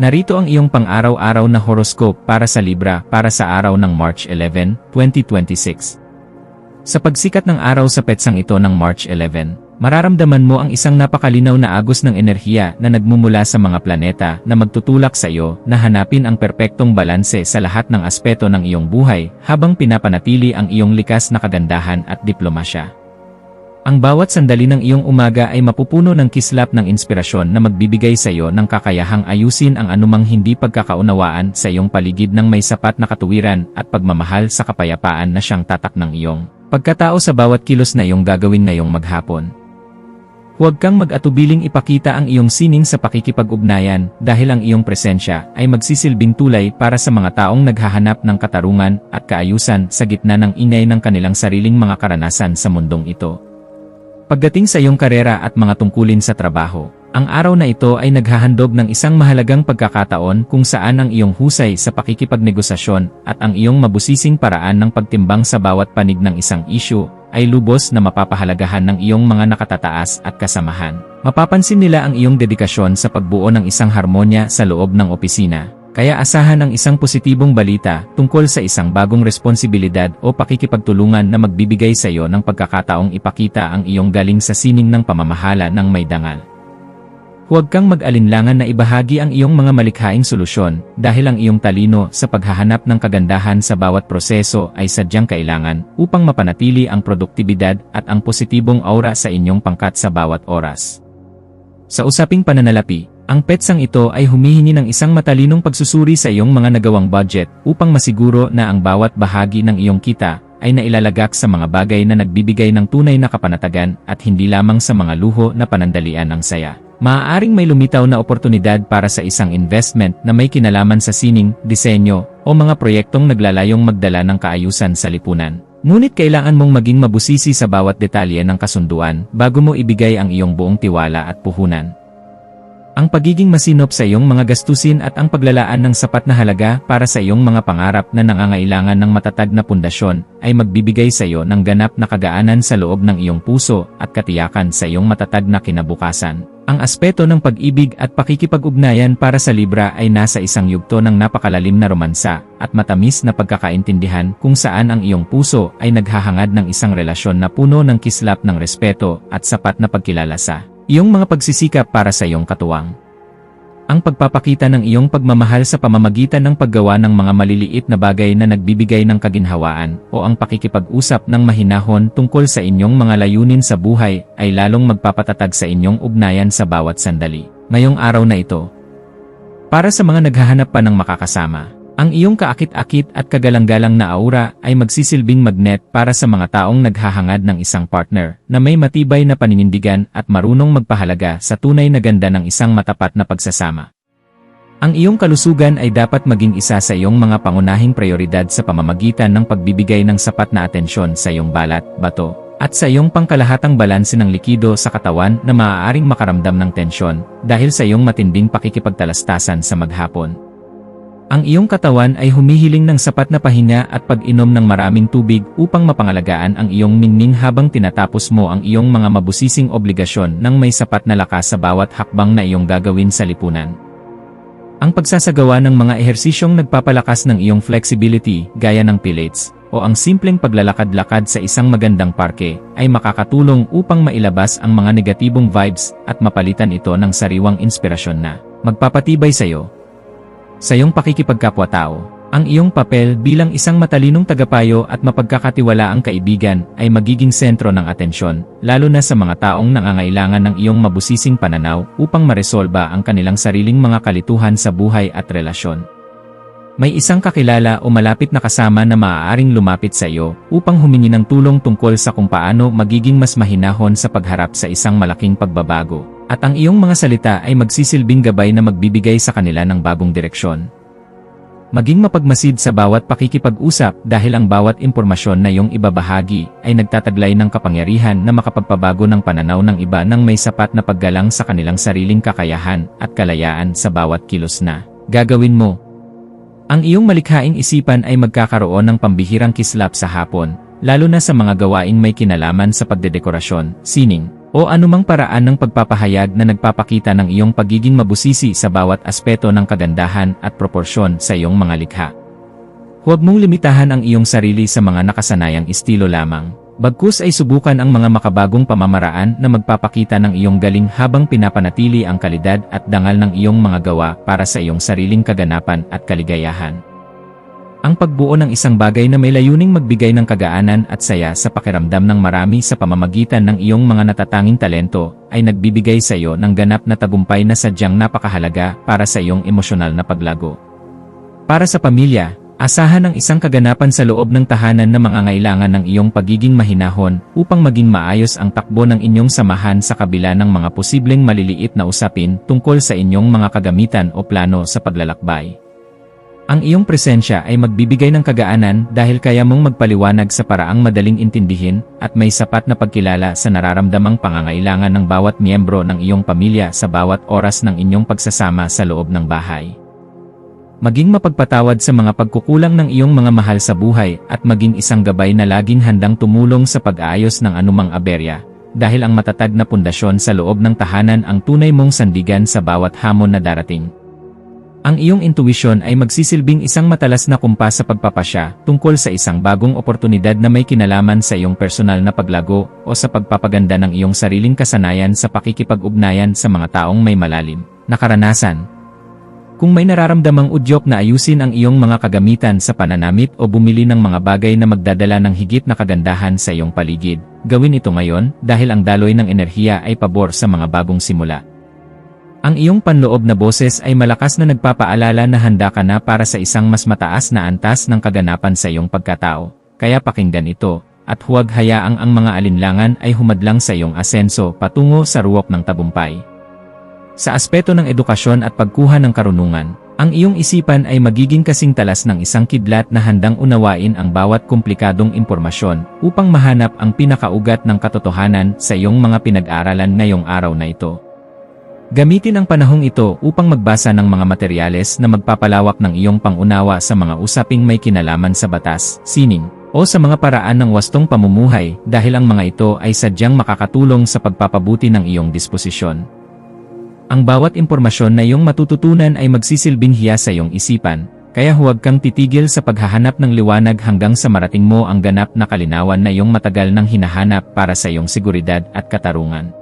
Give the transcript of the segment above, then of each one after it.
Narito ang iyong pang-araw-araw na horoscope para sa Libra para sa araw ng March 11, 2026. Sa pagsikat ng araw sa petsang ito ng March 11, mararamdaman mo ang isang napakalinaw na agos ng enerhiya na nagmumula sa mga planeta na magtutulak sa iyo na hanapin ang perpektong balanse sa lahat ng aspeto ng iyong buhay habang pinapanatili ang iyong likas na kagandahan at diplomasya. Ang bawat sandali ng iyong umaga ay mapupuno ng kislap ng inspirasyon na magbibigay sa iyo ng kakayahang ayusin ang anumang hindi pagkakaunawaan sa iyong paligid ng may sapat na katuwiran at pagmamahal sa kapayapaan na siyang tatak ng iyong pagkatao sa bawat kilos na iyong gagawin ngayong maghapon. Huwag kang mag-atubiling ipakita ang iyong sining sa pakikipag-ugnayan dahil ang iyong presensya ay magsisilbing tulay para sa mga taong naghahanap ng katarungan at kaayusan sa gitna ng ingay ng kanilang sariling mga karanasan sa mundong ito. Pagdating sa iyong karera at mga tungkulin sa trabaho, ang araw na ito ay naghahandog ng isang mahalagang pagkakataon kung saan ang iyong husay sa pakikipagnegosasyon at ang iyong mabusising paraan ng pagtimbang sa bawat panig ng isang issue ay lubos na mapapahalagahan ng iyong mga nakatataas at kasamahan. Mapapansin nila ang iyong dedikasyon sa pagbuo ng isang harmonya sa loob ng opisina. Kaya asahan ang isang positibong balita tungkol sa isang bagong responsibilidad o pakikipagtulungan na magbibigay sa iyo ng pagkakataong ipakita ang iyong galing sa sining ng pamamahala ng may dangal. Huwag kang mag-alinlangan na ibahagi ang iyong mga malikhaing solusyon dahil ang iyong talino sa paghahanap ng kagandahan sa bawat proseso ay sadyang kailangan upang mapanatili ang produktibidad at ang positibong aura sa inyong pangkat sa bawat oras. Sa usaping pananalapi, ang petsang ito ay humihingi ng isang matalinong pagsusuri sa iyong mga nagawang budget upang masiguro na ang bawat bahagi ng iyong kita ay nailalagak sa mga bagay na nagbibigay ng tunay na kapanatagan at hindi lamang sa mga luho na panandalian ng saya. Maaaring may lumitaw na oportunidad para sa isang investment na may kinalaman sa sining, disenyo, o mga proyektong naglalayong magdala ng kaayusan sa lipunan. Ngunit kailangan mong maging mabusisi sa bawat detalye ng kasunduan bago mo ibigay ang iyong buong tiwala at puhunan. Ang pagiging masinop sa iyong mga gastusin at ang paglalaan ng sapat na halaga para sa iyong mga pangarap na nangangailangan ng matatag na pundasyon ay magbibigay sa iyo ng ganap na kagaanan sa loob ng iyong puso at katiyakan sa iyong matatag na kinabukasan. Ang aspeto ng pag-ibig at pakikipag-ugnayan para sa Libra ay nasa isang yugto ng napakalalim na romansa at matamis na pagkakaintindihan kung saan ang iyong puso ay naghahangad ng isang relasyon na puno ng kislap ng respeto at sapat na pagkilala sa iyong mga pagsisikap para sa iyong katuwang. Ang pagpapakita ng iyong pagmamahal sa pamamagitan ng paggawa ng mga maliliit na bagay na nagbibigay ng kaginhawaan o ang pakikipag-usap ng mahinahon tungkol sa inyong mga layunin sa buhay ay lalong magpapatatag sa inyong ugnayan sa bawat sandali. Ngayong araw na ito, para sa mga naghahanap pa ng makakasama, ang iyong kaakit-akit at kagalang-galang na aura ay magsisilbing magnet para sa mga taong naghahangad ng isang partner na may matibay na paninindigan at marunong magpahalaga sa tunay na ganda ng isang matapat na pagsasama. Ang iyong kalusugan ay dapat maging isa sa iyong mga pangunahing prioridad sa pamamagitan ng pagbibigay ng sapat na atensyon sa iyong balat, bato, at sa iyong pangkalahatang balanse ng likido sa katawan na maaaring makaramdam ng tensyon dahil sa iyong matinding pakikipagtalastasan sa maghapon. Ang iyong katawan ay humihiling ng sapat na pahinga at pag-inom ng maraming tubig upang mapangalagaan ang iyong ningning habang tinatapos mo ang iyong mga mabusising obligasyon ng may sapat na lakas sa bawat hakbang na iyong gagawin sa lipunan. Ang pagsasagawa ng mga ehersisyong nagpapalakas ng iyong flexibility, gaya ng pilates, o ang simpleng paglalakad-lakad sa isang magandang parke, ay makakatulong upang mailabas ang mga negatibong vibes at mapalitan ito ng sariwang inspirasyon na magpapatibay sa iyo. Sa iyong pakikipagkapwa-tao, ang iyong papel bilang isang matalinong tagapayo at mapagkakatiwalaang kaibigan ay magiging sentro ng atensyon, lalo na sa mga taong nangangailangan ng iyong mabusising pananaw upang maresolba ang kanilang sariling mga kalituhan sa buhay at relasyon. May isang kakilala o malapit na kasama na maaaring lumapit sa iyo upang humingi ng tulong tungkol sa kung paano magiging mas mahinahon sa pagharap sa isang malaking pagbabago. At ang iyong mga salita ay magsisilbing gabay na magbibigay sa kanila ng bagong direksyon. Maging mapagmasid sa bawat pakikipag-usap dahil ang bawat impormasyon na iyong ibabahagi ay nagtataglay ng kapangyarihan na makapagpabago ng pananaw ng iba nang may sapat na paggalang sa kanilang sariling kakayahan at kalayaan sa bawat kilos na gagawin mo. Ang iyong malikhaing isipan ay magkakaroon ng pambihirang kislap sa hapon, lalo na sa mga gawaing may kinalaman sa pagdedekorasyon, sining, o anumang paraan ng pagpapahayag na nagpapakita ng iyong pagiging mabusisi sa bawat aspeto ng kagandahan at proporsyon sa iyong mga likha. Huwag mong limitahan ang iyong sarili sa mga nakasanayang estilo lamang. Bagkus ay subukan ang mga makabagong pamamaraan na magpapakita ng iyong galing habang pinapanatili ang kalidad at dangal ng iyong mga gawa para sa iyong sariling kaganapan at kaligayahan. Ang pagbuo ng isang bagay na may layuning magbigay ng kagaanan at saya sa pakiramdam ng marami sa pamamagitan ng iyong mga natatanging talento ay nagbibigay sa iyo ng ganap na tagumpay na sadyang napakahalaga para sa iyong emosyonal na paglago. Para sa pamilya, asahan ang isang kaganapan sa loob ng tahanan na mangangailangan ng iyong pagiging mahinahon upang maging maayos ang takbo ng inyong samahan sa kabila ng mga posibleng maliliit na usapin tungkol sa inyong mga kagamitan o plano sa paglalakbay. Ang iyong presensya ay magbibigay ng kagaanan dahil kaya mong magpaliwanag sa paraang madaling intindihin at may sapat na pagkilala sa nararamdamang pangangailangan ng bawat miyembro ng iyong pamilya sa bawat oras ng inyong pagsasama sa loob ng bahay. Maging mapagpatawad sa mga pagkukulang ng iyong mga mahal sa buhay at maging isang gabay na laging handang tumulong sa pag-aayos ng anumang aberya, dahil ang matatag na pundasyon sa loob ng tahanan ang tunay mong sandigan sa bawat hamon na darating. Ang iyong intuwisyon ay magsisilbing isang matalas na kumpas sa pagpapasya tungkol sa isang bagong oportunidad na may kinalaman sa iyong personal na paglago o sa pagpapaganda ng iyong sariling kasanayan sa pakikipag-ugnayan sa mga taong may malalim na karanasan. Kung may nararamdamang udyok na ayusin ang iyong mga kagamitan sa pananamit o bumili ng mga bagay na magdadala ng higit na kagandahan sa iyong paligid, gawin ito ngayon dahil ang daloy ng enerhiya ay pabor sa mga bagong simula. Ang iyong panloob na boses ay malakas na nagpapaalala na handa ka na para sa isang mas mataas na antas ng kaganapan sa iyong pagkatao, kaya pakinggan ito, at huwag hayaang ang mga alinlangan ay humadlang sa iyong asenso patungo sa ruwok ng tagumpay. Sa aspeto ng edukasyon at pagkuha ng karunungan, ang iyong isipan ay magiging kasing talas ng isang kidlat na handang unawain ang bawat komplikadong impormasyon upang mahanap ang pinakaugat ng katotohanan sa iyong mga pinag-aralan ngayong araw na ito. Gamitin ang panahong ito upang magbasa ng mga materyales na magpapalawak ng iyong pangunawa sa mga usaping may kinalaman sa batas, sining, o sa mga paraan ng wastong pamumuhay dahil ang mga ito ay sadyang makakatulong sa pagpapabuti ng iyong disposisyon. Ang bawat impormasyon na iyong matututunan ay magsisilbing hiya sa iyong isipan, kaya huwag kang titigil sa paghahanap ng liwanag hanggang sa marating mo ang ganap na kalinawan na iyong matagal nang hinahanap para sa iyong seguridad at katarungan.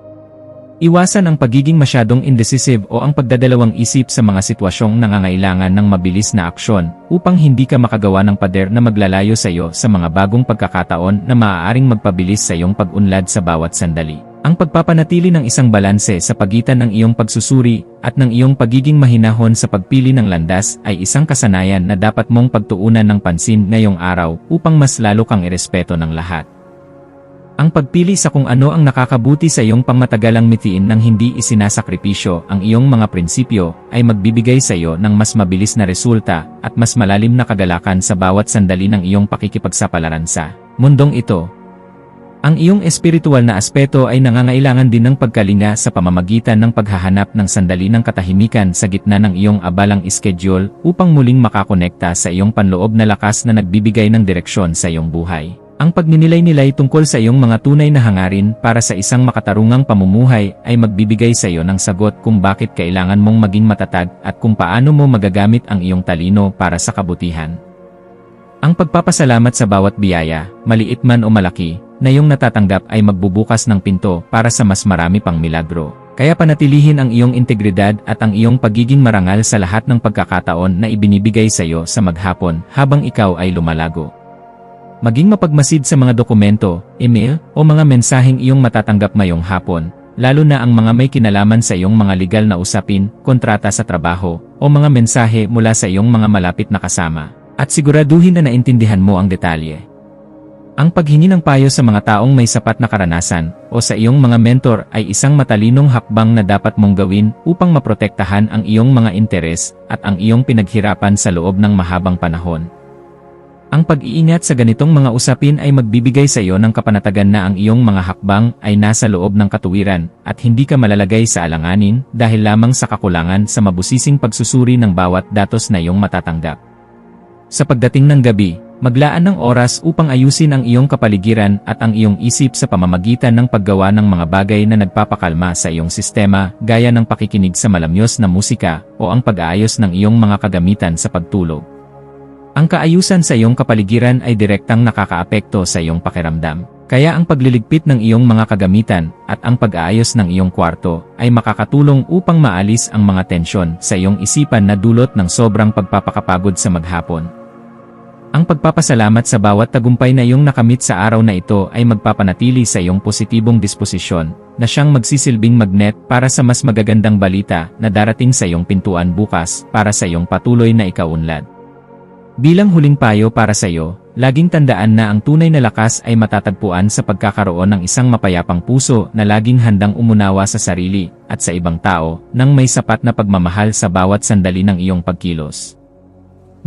Iwasan ang pagiging masyadong indecisive o ang pagdadalawang isip sa mga sitwasyong nangangailangan ng mabilis na aksyon upang hindi ka makagawa ng pader na maglalayo sa iyo sa mga bagong pagkakataon na maaaring magpabilis sa iyong pag-unlad sa bawat sandali. Ang pagpapanatili ng isang balanse sa pagitan ng iyong pagsusuri at ng iyong pagiging mahinahon sa pagpili ng landas ay isang kasanayan na dapat mong pagtuunan ng pansin ngayong araw upang mas lalo kang irespeto ng lahat. Ang pagpili sa kung ano ang nakakabuti sa iyong pangmatagalang mitiin nang hindi isinasakripisyo ang iyong mga prinsipyo ay magbibigay sa iyo ng mas mabilis na resulta at mas malalim na kagalakan sa bawat sandali ng iyong pakikipagsapalaran sa mundong ito. Ang iyong espiritual na aspeto ay nangangailangan din ng pagkalinga sa pamamagitan ng paghahanap ng sandali ng katahimikan sa gitna ng iyong abalang schedule upang muling makakonekta sa iyong panloob na lakas na nagbibigay ng direksyon sa iyong buhay. Ang pagninilay-nilay tungkol sa iyong mga tunay na hangarin para sa isang makatarungang pamumuhay ay magbibigay sa iyo ng sagot kung bakit kailangan mong maging matatag at kung paano mo magagamit ang iyong talino para sa kabutihan. Ang pagpapasalamat sa bawat biyaya, maliit man o malaki, na iyong natatanggap ay magbubukas ng pinto para sa mas marami pang milagro. Kaya panatilihin ang iyong integridad at ang iyong pagiging marangal sa lahat ng pagkakataon na ibinibigay sa iyo sa maghapon habang ikaw ay lumalago. Maging mapagmasid sa mga dokumento, email, o mga mensaheng iyong matatanggap ngayong hapon, lalo na ang mga may kinalaman sa iyong mga legal na usapin, kontrata sa trabaho, o mga mensahe mula sa iyong mga malapit na kasama, at siguraduhin na naintindihan mo ang detalye. Ang paghingi ng payo sa mga taong may sapat na karanasan, o sa iyong mga mentor ay isang matalinong hakbang na dapat mong gawin upang maprotektahan ang iyong mga interes at ang iyong pinaghirapan sa loob ng mahabang panahon. Ang pag-iingat sa ganitong mga usapin ay magbibigay sa iyo ng kapanatagan na ang iyong mga hakbang ay nasa loob ng katuwiran at hindi ka malalagay sa alanganin dahil lamang sa kakulangan sa mabusising pagsusuri ng bawat datos na iyong matatanggap. Sa pagdating ng gabi, Maglaan ng oras upang ayusin ang iyong kapaligiran at ang iyong isip sa pamamagitan ng paggawa ng mga bagay na nagpapakalma sa iyong sistema, gaya ng pakikinig sa malamyos na musika o ang pag-aayos ng iyong mga kagamitan sa pagtulog. Ang kaayusan sa iyong kapaligiran ay direktang nakakaapekto sa iyong pakiramdam. Kaya ang pagliligpit ng iyong mga kagamitan at ang pag-aayos ng iyong kwarto ay makakatulong upang maalis ang mga tensyon sa iyong isipan na dulot ng sobrang pagpapakapagod sa maghapon. Ang pagpapasalamat sa bawat tagumpay na iyong nakamit sa araw na ito ay magpapanatili sa iyong positibong disposisyon na siyang magsisilbing magnet para sa mas magagandang balita na darating sa iyong pintuan bukas para sa iyong patuloy na ikaunlad. Bilang huling payo para sa iyo, laging tandaan na ang tunay na lakas ay matatagpuan sa pagkakaroon ng isang mapayapang puso na laging handang umunawa sa sarili at sa ibang tao nang may sapat na pagmamahal sa bawat sandali ng iyong pagkilos.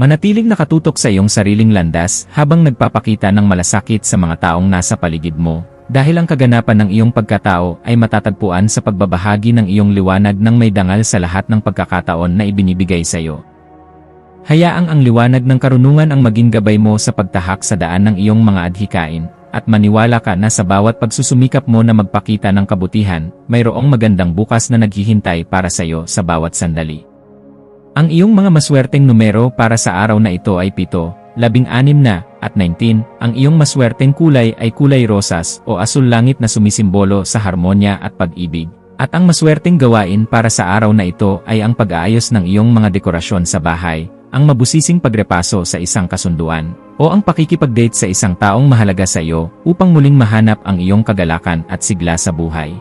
Manatiling nakatutok sa iyong sariling landas habang nagpapakita ng malasakit sa mga taong nasa paligid mo, dahil ang kaganapan ng iyong pagkatao ay matatagpuan sa pagbabahagi ng iyong liwanag ng may dangal sa lahat ng pagkakataon na ibinibigay sa iyo. Hayaang ang liwanag ng karunungan ang maging gabay mo sa pagtahak sa daan ng iyong mga adhikain, at maniwala ka na sa bawat pagsusumikap mo na magpakita ng kabutihan, mayroong magandang bukas na naghihintay para sa iyo sa bawat sandali. Ang iyong mga maswerteng numero para sa araw na ito ay 7, 16 na, at 19. Ang iyong maswerteng kulay ay kulay rosas o asul langit na sumisimbolo sa harmonya at pag-ibig. At ang maswerteng gawain para sa araw na ito ay ang pag-aayos ng iyong mga dekorasyon sa bahay, ang mabusising pagrepaso sa isang kasunduan, o ang pakikipag-date sa isang taong mahalaga sa iyo upang muling mahanap ang iyong kagalakan at sigla sa buhay.